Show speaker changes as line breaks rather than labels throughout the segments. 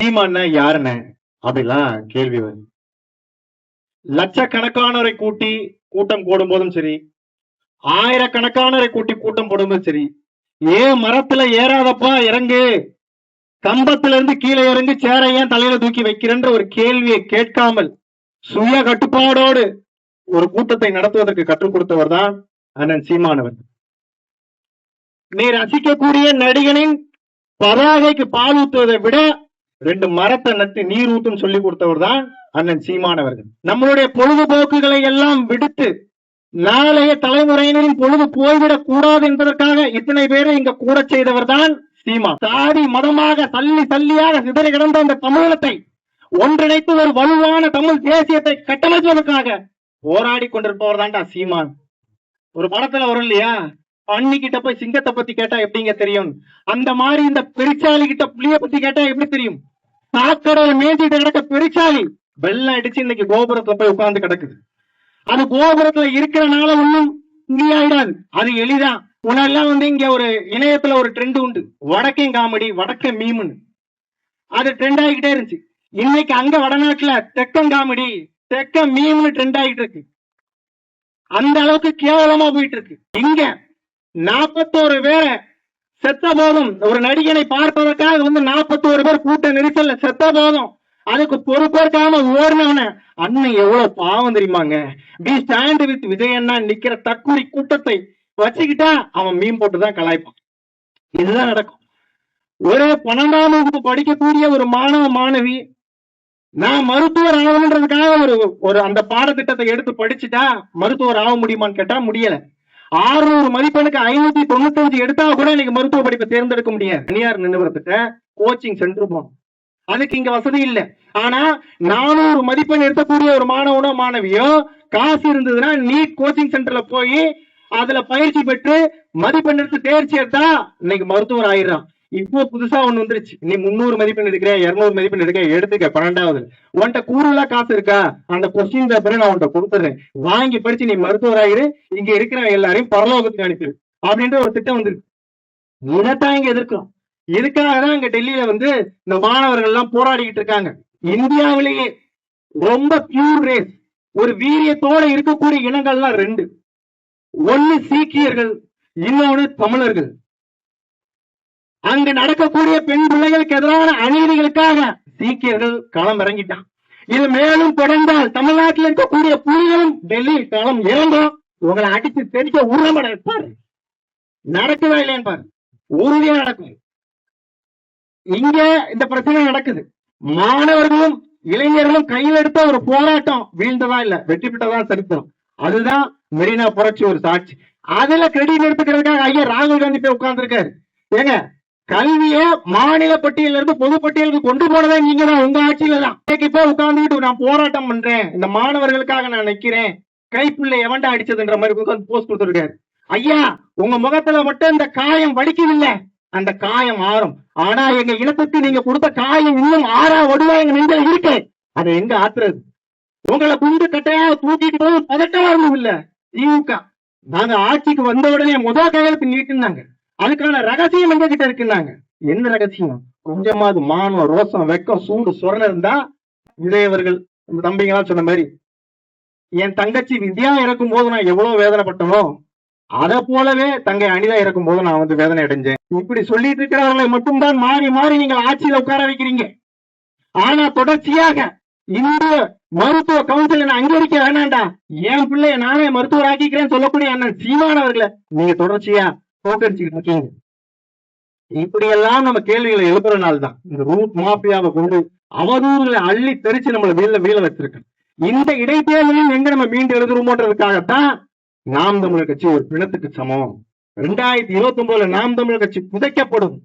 சீமான்னா யாருன்னு அப்படிலாம் கேள்வி வருது. லட்சக்கணக்கானவரை கூட்டி கூட்டம் போடும் போதும் சரி, ஆயிரக்கணக்கானவரை கூட்டி கூட்டம் போடும்போதும் சரி, ஏன் மரத்துல ஏறாதப்பா இறங்கு, கம்பத்துல இருந்து கீழே இறங்கி சேரை ஏன் தலையில தூக்கி வைக்கிறன்ற ஒரு கேள்வியை கேட்காமல் சுய கட்டுப்பாடோடு ஒரு கூட்டத்தை நடத்துவதற்கு கற்றுக் கொடுத்தவர் தான் அண்ணன் சீமானவர். நீ ரசிக்கக்கூடிய நடிகனின் பதாகைக்கு பால் ஊத்துவதை விட 2 மரத்தை நட்டு நீர் ஊத்தும் சொல்லி கொடுத்தவர் தான் அண்ணன் சீமானவர்கள். நம்மளுடைய பொழுதுபோக்குகளை எல்லாம் விடுத்து நாளைய தலைமுறையினரின் பொழுது போய்விடக் கூடாது என்பதற்காக இத்தனை பேரை இங்க கூட செய்தவர் தான் சீமா. சாதி மதமாக தள்ளி தள்ளியாக சிதறி கிடந்த அந்த தமிழகத்தை ஒன்றிணைத்து ஒரு வலுவான தமிழ் தேசியத்தை கட்டமைப்பதற்காக போராடி கொண்டிருப்பவர் தான்டா சீமான். ஒரு படத்துல வரும் இல்லையா, பண்ணிக்கிட்ட போய் சிங்கத்தை பத்தி கேட்டா எப்படிங்க தெரியும், அந்த மாதிரி இந்த பெருச்சாலி கிட்ட புளிய பத்தி கேட்டா எப்படி தெரியும். சாக்கடையில மேய்ஞ்சிட்டு கிடக்க பெருச்சாலி வெள்ளம் அடிச்சு இன்னைக்கு கோபுரத்துல போய் உட்கார்ந்து கிடக்குது. அது கோபுரத்துல இருக்கிறனால ஒண்ணும் முடியாயிடாது, அது எளிதா. உனெல்லாம் இங்க ஒரு இணையத்துல ஒரு ட்ரெண்ட் உண்டு, வடக்கே காமெடி வடக்க மீம்னு, அது ட்ரெண்ட் ஆகிக்கிட்டே இருந்துச்சு. இன்னைக்கு அங்க வடநாட்டுல தெக்கன் காமெடி தெக்க மீம்னு ட்ரெண்ட் ஆகிட்டு இருக்கு. அந்த அளவுக்கு கேவலமா போயிட்டு இருக்கு. இங்க 41 பேரை செத்த போதும் ஒரு நடிகனை பார்ப்பதற்காக 41 பேர் கூட்ட நெரிசல்ல செத்த போதும் அதுக்கு பொறுப்பேற்காம ஓடினவன அண்ணன் எவ்வளவு பாவம் தெரியுமாங்க. பி ஸ்டாண்ட் வித் விஜயண்ணா நிக்கிற தற்கொலை கூட்டத்தை வச்சுக்கிட்டா அவன் மீன் போட்டுதான் கலாய்ப்பான். இதுதான் நடக்கும். ஒரு 12ஆம் வகுப்பு படிக்கக்கூடிய ஒரு மாணவ மாணவி நான் மருத்துவர் ஆகணுன்றதுக்காக ஒரு அந்த பாடத்திட்டத்தை எடுத்து படிச்சுட்டா மருத்துவர் ஆக முடியுமான்னு கேட்டா முடியல. 600 மதிப்பெண்ணுக்கு 595 எடுத்தா கூட இன்னைக்கு மருத்துவ படிப்பை தேர்ந்தெடுக்க முடியாது. தனியார் நிறுவனத்திட்ட கோச்சிங் சென்டர் போகணும், அதுக்கு இங்க வசதி இல்லை. ஆனா 400 மதிப்பெண் எடுக்கக்கூடிய ஒரு மாணவனோ மாணவியோ காசு இருந்ததுன்னா நீட் கோச்சிங் சென்டர்ல போய் அதுல பயிற்சி பெற்று மதிப்பெண் எடுத்து தேர்ச்சி எடுத்தா இன்னைக்கு மருத்துவர் ஆயிடுறான். இப்போ புதுசா ஒண்ணு வந்துருச்சு, நீ 300 மதிப்பெண் எடுக்கிற 200 மதிப்பெண் எடுக்க எடுத்துக்க 12வது உன்கிட்ட கூடுதலா காசு இருக்கா, அந்த கொஸ்டின் பேப்பரை நான் உன்கிட்ட கொடுத்துறேன், வாங்கி படிச்சு நீ மருத்துவர் ஆயிரு, இங்க இருக்கிற எல்லாரையும் பரலோகத்துக்கு அனுப்பிடு அப்படின்ற ஒரு திட்டம் வந்துருக்கு. இதைத்தான் இங்க எதிர்க்கிறோம். இதுக்காக தான் இங்க டெல்லியில இந்த மாணவர்கள் எல்லாம் போராடிக்கிட்டு இருக்காங்க. இந்தியாவிலேயே ரொம்ப பியூர் ரேஸ், ஒரு வீரியத்தோட இருக்கக்கூடிய இனங்கள்லாம் 2, ஒன்னு சீக்கியர்கள், இன்னொன்னு தமிழர்கள். அங்க நடக்கக்கூடிய பெண் பிள்ளைகளுக்கு எதிரான அநீதிகளுக்காக சீக்கியர்கள் களம் இறங்கிட்டான். இது மேலும் தொடர்ந்தால் தமிழ்நாட்டில் இருக்கக்கூடிய புலிகளும் டெல்லியில் களம் இறங்கும். உங்களை அடித்து தெரிக்க உருவமட பாரு, நடக்குதா இல்லையான்னு பாரு, உறுதியா நடக்கும். இங்க இந்த பிரச்சனை நடக்குது. மாணவர்களும் இளைஞர்களும் கையில் எடுத்த ஒரு போராட்டம் வீழ்ந்ததா இல்ல, வெற்றி பெற்றதா சரித்திரம். அதுதான் மெரினா புரட்சி ஒரு சாட்சி. அதுல கிரெடிட் எடுத்துக்கிறதுக்காக ஐயா ராகுல் காந்தி போய் உட்கார்ந்து இருக்காரு. ஏங்க, கல்விய மாநில பட்டியல இருந்து பொது பட்டியலுக்கு கொண்டு போனதே நீங்க தான், உங்க ஆட்சியில தான். இப்ப உட்கார்ந்துட்டு நான் போராட்டம் பண்றேன், இந்த மாணவர்களுக்காக நான் நிக்கிறேன், கைப்புள்ள எவன்டா அடிச்சதுன்ற மாதிரி போஸ்ட் கொடுத்துருக்காரு. ஐயா, உங்க முகத்துல மட்டும் இந்த காயம் வடிக்கவில்லை, அந்த காயம் ஆறும். ஆனா எங்க இனத்துக்கு நீங்க கொடுத்த காயம் இன்னும் ஆறா வடுவா எங்க நெஞ்சல இருக்கு. அதை எங்க ஆத்துறது? உங்களை குண்டு கட்டையா தூக்கிட்டு போய் பதட்டமா இருந்தும் இல்ல. திமுக நாங்க ஆட்சிக்கு வந்த உடனே முதல் கையெழுத்து நீட்டினாங்க. அதுக்கான ரகசியம் எங்க கிட்ட இருக்குன்னாங்க. என்ன ரகசியம்? கொஞ்சமாவது மானம், ரோசம், வெக்கம், சூடு, சொரணை இருந்தா விஜயவர்கள் தம்பிங்களா சொன்ன மாதிரி என் தங்கச்சி வித்யா இறக்கும் போது நான் எவ்வளவு வேதனைப்பட்டனோ அதை போலவே தங்கை அனிதா இறக்கும் போது நான் வேதனை அடைஞ்சேன். இப்படி சொல்லிட்டு இருக்கிறவர்களை மட்டும்தான் மாறி மாறி நீங்கள் ஆட்சியில உட்கார வைக்கிறீங்க. ஆனா தொடர்ச்சியாக இந்த மருத்துவ கவுன்சில் அங்கீகரிக்க வேணாண்டா, என் பிள்ளைய நானே மருத்துவர் ஆக்கிக்கிறேன்னு சொல்லக்கூடிய அண்ணன் சீமானவர்களை நீங்க தொடர்ச்சியா தோக்கடிச்சுக்கிட்டு இருக்கீங்க. இப்படியெல்லாம் நம்ம கேள்விகளை எழுப்புறதுனால்தான் இந்த ரூட் மாஃபியாவை கொண்டு அவதூறுகளை அள்ளி தெரிச்சு நம்மளை வீழ வச்சிருக்கோம். இந்த இடைத்தேர்தலில் எங்க நம்ம மீண்டு எழுதுறோமோன்றதுக்காகத்தான் நாம் தமிழர் கட்சி ஒரு பிணத்துக்கு சமம். 2029 நாம் தமிழர் கட்சி புதைக்கப்படும்.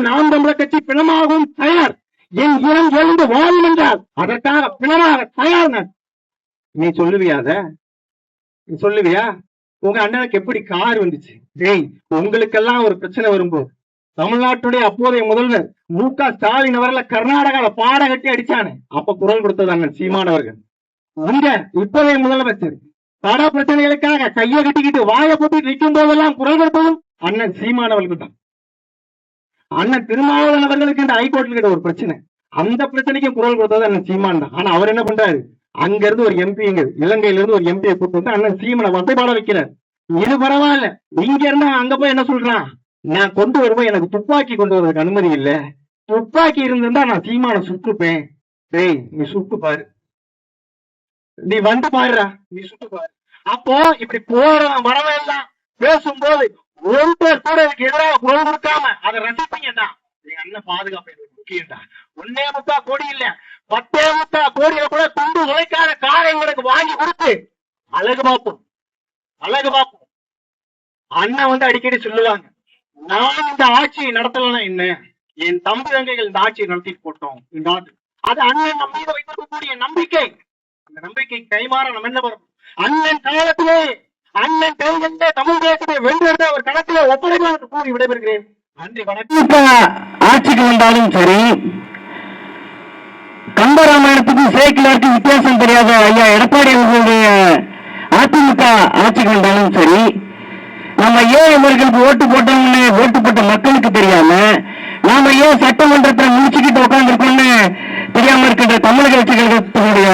நாம் தமிழர் கட்சி பிணமாகவும் தயார். என் இனம் எழுந்து வாழும் என்றால் அதற்காக பிணமாக தயார். நீ சொல்லுவியாத? நீ சொல்லுவியா? உங்க அண்ணனுக்கு எப்படி கார் வந்துச்சு? டேய், உங்களுக்கெல்லாம் ஒரு பிரச்சனை வரும்போது தமிழ்நாட்டுடைய அப்போதைய முதல்வர் மு.க. ஸ்டாலின் அவர்களை கர்நாடகால பாட கட்டி அடிச்சானே, அப்ப குரல் கொடுத்தது அண்ணன் சீமானவர்கள். அங்க இப்போதைய முதலமைச்சர் பட பிரச்சனைகளுக்காக கையை கட்டிக்கிட்டு வாயை போட்டு நிற்கும் போதெல்லாம் குரல் கொடுத்ததும் அண்ணன் சீமானவர்களுக்கு தான். அண்ணன் திருமாவளவன் அவர்களுக்கு இந்த ஹைகோர்ட்ல கிட்ட ஒரு பிரச்சனை, அந்த பிரச்சனைக்கும் குரல் கொடுத்தது அண்ணன் சீமான் தான். ஆனா அவர் என்ன பண்றாரு, அங்க இருந்து ஒரு எம்பி, இலங்கையில இருந்து ஒரு எம்பியை கூப்பிட்டு வந்து அண்ணன் சீமனை வசைபாட வைக்கிறார். இது பரவாயில்ல, இங்க இருந்தா அங்க போய் என்ன சொல்றான், நான் கொண்டு வருவேன், எனக்கு துப்பாக்கி கொண்டு வருவதற்கு அனுமதி இல்ல, துப்பாக்கி இருந்திருந்தா நான் சீமான சுட்டுப்பேன். டேய் நீ சுட்டு பாரு, நீ வந்து பாருடா, நீ சுட்டு பாரு. அப்போ இப்படி போறவன் வரவன் எல்லாம் பேசும்போது ஒருத்தர் கூட இதுக்கு எதிராக குரல் கொடுக்காம அதை ரசிப்பீங்கடா. எங்க அண்ணன் பாதுகாப்பு முக்கியம்டா. 1.25 கோடி இல்ல, 10.25 கோடியில கூட துண்டு உழைக்காத காரை எங்களுக்கு வாங்கி கொடுத்து அழகு பார்ப்போம், அழகு பார்ப்போம். அண்ணன் வந்து அடிக்கடி சொல்லுவாங்க, நான் இந்த ஆட்சியை நடத்தலன்னா என்ன, என் தம்பி தங்கைகள் இந்த ஆட்சியை நடத்திட்டு போட்டோம் இந்த நாட்டு. அது அண்ணன் நம்ம மீது வைத்திருக்கக்கூடிய நம்பிக்கை. அந்த நம்பிக்கை கைமாற நம்ம என்ன பண்ணணும், அண்ணன் காலத்திலே அண்ணன் தெரிந்த தமிழ் தேசத்தை வென்றெடுத்த ஒரு கணக்கிலே ஒப்படைப்பு கூறி விடைபெறுகிறேன். நன்றி, வணக்கம். ஆட்சிக்கு வந்தாலும் சரி, கம்பராமாயணத்துக்கும் சேக்கிலாருக்கும் வித்தியாசம் தெரியாத ஐயா எடப்பாடி அவர்களுடைய அதிமுக ஆட்சிக்கு வந்தாலும் சரி, நம்ம ஏன் இவர்களுக்கு ஓட்டு போட்டோம்னு ஓட்டு போட்ட மக்களுக்கு தெரியாம, நாம ஏன் சட்டமன்றத்தில் முடிச்சுக்கிட்டு உட்கார்ந்துருக்கோம்னு தெரியாம இருக்கின்ற தமிழக கட்சிகளுடைய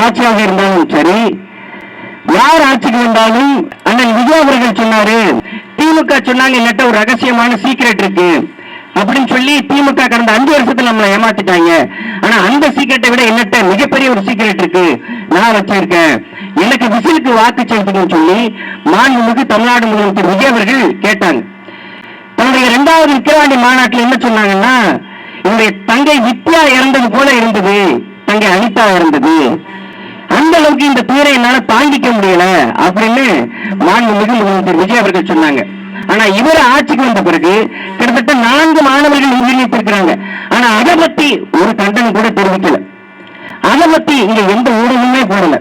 ஆட்சியாக இருந்தாலும் சரி, யார் ஆட்சிக்கு வந்தாலும் அண்ணன் விஜய் அவர்கள் சொன்னாரு, திமுக சொன்னாங்க என்னட்ட ஒரு ரகசியமான சீக்ரெட் இருக்கு அப்படின்னு சொல்லி திமுக கடந்த 5 வருஷத்துல நம்மளை ஏமாத்திட்டாங்க. ஆனா அந்த சீக்கிரட்டை விட என்னட்ட மிகப்பெரிய ஒரு சீக்கிரட் இருக்கு, நான் வச்சிருக்கேன், எனக்கு விசிலுக்கு வாக்கு செலுத்தணும்னு சொல்லி மாண்புமிகு தமிழ்நாடு முதலமைச்சர் விஜய் அவர்கள் கேட்டாங்க. தன்னுடைய 2வது விக்கிரவாண்டி மாநாட்டில் என்ன சொன்னாங்கன்னா, என்னுடைய தங்கை வித்யா இறந்தது போல இருந்தது, தங்கை அனிதா இறந்தது, அந்த அளவுக்கு இந்த துயரை என்னால தாங்கிக்க முடியல அப்படின்னு மாண்புமிகு முதலமைச்சர் விஜய் அவர்கள் சொன்னாங்க. ஆனா இவர் ஆட்சிக்கு வந்த பிறகு கிட்டத்தட்ட 4 மாணவர்கள் உயிரிழந்திருக்கிறாங்க. ஆனா அதை பத்தி ஒரு கண்டனம் கூட தெரிவிக்கல, அதை பத்தி இங்க எந்த ஊடகமே போடல.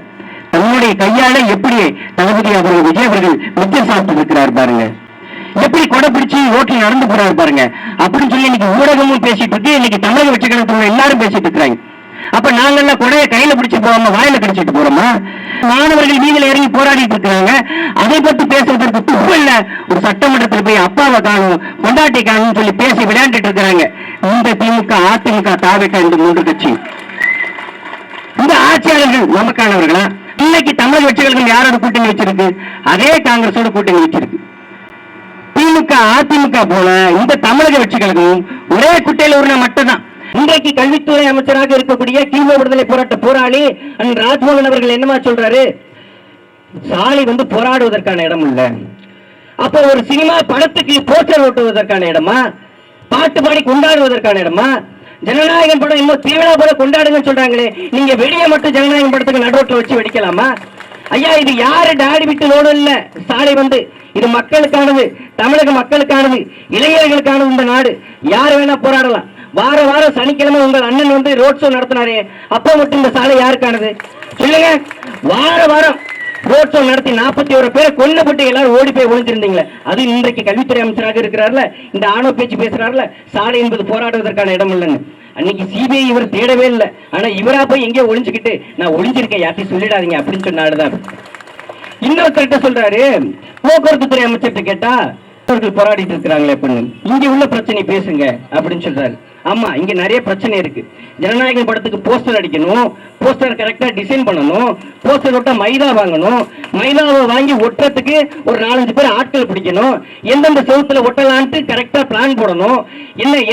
தன்னுடைய கையால எப்படி தளபதி அவர்கள் விஜய் அவர்கள் மிச்சம் சாப்பிட்டு இருக்கிறார் பாருங்க, எப்படி கொடை பிடிச்சு ரோட்டில் நடந்து போறாரு பாருங்க அப்படின்னு சொல்லி இன்னைக்கு ஊடகமும் பேசிட்டு இருக்கு, இன்னைக்கு தமிழக கட்சிகள் எல்லாரும் பேசிட்டு இருக்கிறாங்க. அப்ப நாங்க கொடையை கையில பிடிச்சு போகாம வாயில கடிச்சிட்டு போறோமா? மாணவர்கள் வீதியில இறங்கி போராடிட்டு இருக்காங்க, அதை பத்தி பேசுறதுக்கு துப்பு இல்ல. ஒரு சட்டமன்றத்தில் போய் அப்பாவை காணும் கொண்டாட்டி காணும் சொல்லி பேசி விளையாண்டுட்டு இருக்கிறாங்க இந்த திமுக, அதிமுக, தாவேக இந்த 3 கட்சி. இந்த ஆட்சியாளர்கள் நமக்கானவர்களா? இன்னைக்கு தமிழக கட்சிகள் யாரோட கூட்டணி வச்சிருக்கு? அதே காங்கிரஸோட கூட்டணி வச்சிருக்கு. திமுக, அதிமுக போல இந்த தமிழக கட்சிகளுக்கும் ஒரே குட்டையில உருள மட்டும்தான். இன்றைக்கு கல்வித்துறை அமைச்சராக இருக்கக்கூடிய கீழ விடுதலை போராட்ட போராளி ராஜ்மோகன் அவர்கள் என்னமா சொல்றாரு, சாலை போராடுவதற்கான இடம் இல்ல, அப்ப ஒரு சினிமா படத்துக்கு போஸ்டர் ஓட்டுவதற்கான இடமா, பாட்டு பாடி கொண்டாடுவதற்கான இடமா? ஜனநாயகம் படம் இன்னும் தீவிர போல கொண்டாடுங்கன்னு சொல்றாங்களே, நீங்க வெடிய மட்டும் ஜனநாயகம் படத்துக்கு நடுரோட்ல வச்சு வெடிக்கலாமா? ஐயா, இது யாரு டாடி விட்டு லோடு இல்ல, சாலை இது மக்களுக்கானது, தமிழக மக்களுக்கானது, இளைஞர்களுக்கானது. இந்த நாடு யாரு வேணா போராடலாம். வார வாரம் சனிக்கிழமை உங்கள் அண்ணன் ரோட் ஷோ நடத்தினாரே, அப்ப மட்டும் இந்த சாலை யாருக்கானது சொல்லுங்க? வார வாரம் ரோட் ஷோ நடத்தி 41 பேரை கொல்லப்பட்டு எல்லாரும் ஓடி போய் ஒழிஞ்சிருந்தீங்களே, அது இன்றைக்கு கல்வித்துறை அமைச்சராக இருக்கிறார்ல, இந்த ஆணவ பேச்சு பேசுறாருல, சாலை என்பது போராடுவதற்கான இடம் இல்லைன்னு. அன்னைக்கு சிபிஐ இவர் தேடவே இல்லை, ஆனா இவரா போய் எங்கேயோ ஒளிஞ்சுக்கிட்டு நான் ஒளிஞ்சிருக்கேன் யார்ட்டையும் சொல்லிடாதீங்க அப்படின்னு சொன்னாருதான். இன்னொருத்தர்கிட்ட சொல்றாரு, போக்குவரத்து துறை அமைச்சர்கிட்ட கேட்டா அவர்கள் போராடிட்டு இருக்கிறாங்களே அப்படின்னு, இங்க உள்ள பிரச்சனை பேசுங்க அப்படின்னு சொல்றாரு. ஆமா, இங்க நிறைய பிரச்சனை இருக்கு. ஜனநாயகம் படத்துக்கு போஸ்டர் அடிக்கணும், போஸ்டர் கரெக்டா டிசைன் பண்ணணும், போஸ்டர் ஒட்ட மைதா வாங்கணும், மைதாவை வாங்கி ஒட்டுறதுக்கு ஒரு 4-5 பேர் ஆட்கள் பிடிக்கணும், எந்தெந்த செவத்துல ஒட்டலான்ட்டு கரெக்டா பிளான் போடணும்,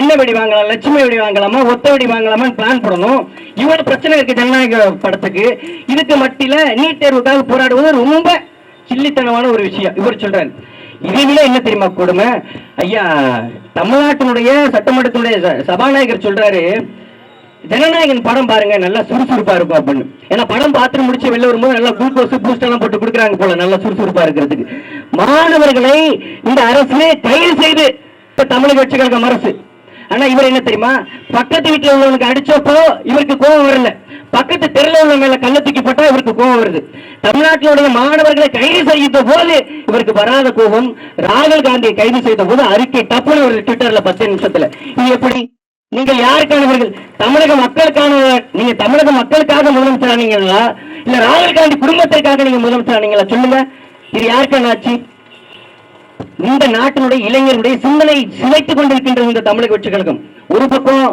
என்ன வெடி வாங்கலாம், லட்சுமி வெடி வாங்கலாமா, ஒத்த வெடி வாங்கலாமான்னு பிளான் போடணும். இவ்வளவு பிரச்சனை இருக்கு ஜனநாயக படத்துக்கு. இதுக்கு மத்தியில நீட் தேர்வுக்காக போராடுவது ரொம்ப சில்லித்தனமான ஒரு விஷயம் இவர் சொல்றாரு. இதை விட என்ன தெரியுமா கொடுமை? ஐயா, தமிழ்நாட்டினுடைய சட்டமன்றத்தினுடைய சபாநாயகர் சொல்றாரு, ஜனநாயகன் படம் பாருங்க நல்லா சுறுசுறுப்பா இருக்கும் அப்படின்னு. ஏன்னா படம் பார்த்து முடிச்சு வெளில வரும்போது நல்லா குளுக்கோஸ் பூஸ்ட் எல்லாம் போட்டு கொடுக்குறாங்க போல, நல்லா சுறுசுறுப்பா இருக்கிறதுக்கு. மாணவர்களை இந்த அரசு கைது செய்து தமிழக கட்சிகளுக்கு அரசு. ஆனா இவர் என்ன தெரியுமா, பக்கத்து வீட்டுல உள்ளவனுக்கு அடிச்சப்போ இவருக்கு கோபம் வரல, பக்கத்து தெருல உள்ள மேல கல்ல தூக்கி போட்டா இவருக்கு கோபம் வருது. தமிழ்நாட்டினுடைய மாணவர்களை கைது செய்த போது இவருக்கு வராத கோபம், ராகுல் காந்தியை கைது செய்த போது அறிக்கை டப்புன்னு ஒரு ட்விட்டர்ல 10 நிமிஷத்துல. இது எப்படி? நீங்கள் யாருக்கானவர்கள்? தமிழக மக்களுக்கான. நீங்க தமிழக மக்களுக்காக முதலமைச்சர் ஆனீங்களா, இல்ல ராகுல் காந்தி குடும்பத்திற்காக நீங்க முதலமைச்சர் ஆனீங்களா? சொல்லுங்க, இது யாருக்கான ஆட்சி? இந்த நாட்டினுடைய இளைஞருடைய சிந்தனை சிதைத்துக் கொண்டிருக்கின்ற இந்த தமிழக கட்சிகளுக்கும் ஒரு பக்கம்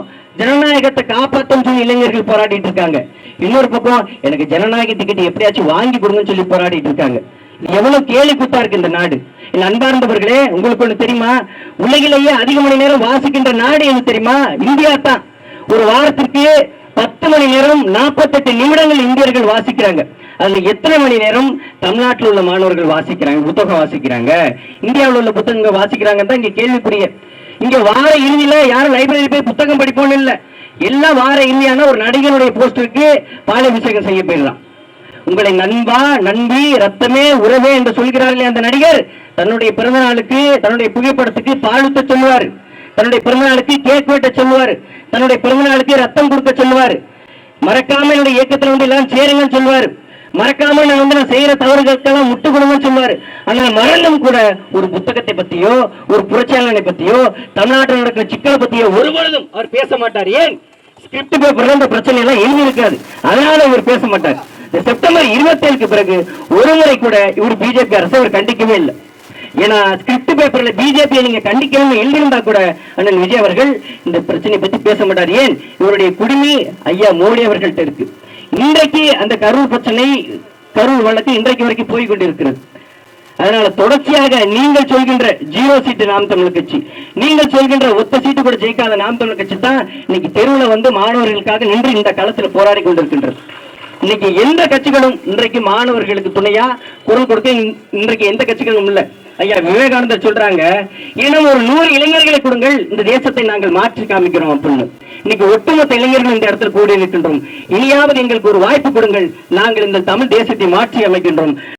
ஜனநாயகத்தை காப்பாற்றும் சொல்லி இளைஞர்கள் போராடிட்டு இருக்காங்க. இன்னொரு பக்கம் எனக்கு ஜனநாயக டிக்கெட் எப்படியாச்சும் வாங்கி கொடுங்கன்னு சொல்லி போராடிட்டு இருக்காங்க. எவ்வளவு கேலி கூத்தா இருக்கு இந்த நாடு. அன்பார்ந்தவர்களே, உங்களுக்கு ஒண்ணு தெரியுமா? உலகிலேயே அதிக மணி நேரம் வாசிக்கின்ற நாடு எது தெரியுமா? இந்தியா தான். ஒரு வாரத்திற்கு 10 மணி நேரம் 48 நிமிடங்கள் இந்தியர்கள் வாசிக்கிறாங்க. அதுல எத்தனை மணி நேரம் தமிழ்நாட்டில் உள்ள மாணவர்கள் வாசிக்கிறாங்க, புத்தகம் வாசிக்கிறாங்க, இந்தியாவில் உள்ள புத்தகங்கள் வாசிக்கிறாங்க தான் இங்க கேள்விக்குரிய. இங்க வார இறுதியில யாரும் லைப்ரரி போய் புத்தகம் படிப்போம்னு இல்ல. எல்லாம் வார இறுதியான ஒரு நடிகனுடைய போஸ்டருக்கு பாலாபிஷேகம் செய்ய போயிடலாம். உங்களை நண்பா, நண்பி, ரத்தமே, உறவே என்று சொல்கிறார்களே அந்த நடிகர், தன்னுடைய பிறந்த நாளுக்கு தன்னுடைய புகைப்படத்துக்கு பாலுத்த சொல்லுவார், தன்னுடைய பிறந்த நாளுக்கு கேக் வெட்ட சொல்லுவார், தன்னுடைய பிறந்த நாளுக்கு ரத்தம் கொடுக்க சொல்லுவார், மறக்காம என்னுடைய இயக்கத்தில் வந்து எல்லாம் சேருங்கன்னு சொல்லுவார், மறக்காம நான் செய்யற தவறுகளுக்கெல்லாம் முட்டு கொடுங்கன்னு சொல்லுவார். அதனால மரணம் கூட ஒரு புத்தகத்தை பத்தியோ ஒரு புரட்சியாளனை பத்தியோ தமிழ்நாட்டில் நடக்கிற சிக்கலை பத்தியோ ஒருபொழுதும் அவர் பேச மாட்டார். ஏன்? ஸ்கிரிப்ட் பேப்பர்ல இந்த பிரச்சனை எல்லாம் எழுதி இருக்காது, அதனால அவர் பேச மாட்டார். செப்டம்பர் 27க்கு பிறகு ஒரு முறை கூட இவர் பிஜேபி அரசு அவர் கண்டிக்கவே இல்லை. ஏன்னா ஸ்கிரிப்ட் பேப்பர்ல பிஜேபி நீங்க கண்டிக்கணும்னு எழுதியிருந்தா கூட அண்ணன் விஜய் அவர்கள் இந்த பிரச்சனை பத்தி பேச மாட்டார். ஏன்? இவருடைய குடிமை ஐயா மோடி அவர்கள்ட்ட இருக்கு. இன்றைக்கு அந்த கரூர் பிரச்சனை, கரூர் வழக்கு இன்றைக்கு வரைக்கும் போய் கொண்டிருக்கிறது. அதனால தொடர்ச்சியாக நீங்கள் சொல்கின்ற 0 சீட்டு நாம் தமிழர் கட்சி, நீங்கள் சொல்கின்ற ஒத்த சீட்டு கூட ஜெயிக்காத நாம் தமிழர் கட்சி தான் இன்னைக்கு தெருவில் வந்து மாணவர்களுக்காக நின்று இந்த களத்தில் போராடி கொண்டிருக்கின்றது. இன்னைக்கு எந்த கட்சிகளும் இன்றைக்கு மாணவர்களுக்கு துணையா குரல் கொடுக்க இன்றைக்கு எந்த கட்சிகளும் இல்ல. ஐயா விவேகானந்தர் சொல்றாங்க, இன்னும் ஒரு 100 இளைஞர்களை கொடுங்கள், இந்த தேசத்தை நாங்கள் மாற்றி காமிக்கிறோம் அப்படின்னு. இன்னைக்கு ஒட்டுமொத்த இளைஞர்கள் இந்த இடத்துல கூடி இருக்கின்றோம். இனியாவது எங்களுக்கு ஒரு வாய்ப்பு கொடுங்கள், நாங்கள் இந்த தமிழ் தேசத்தை மாற்றி அமைக்கின்றோம்.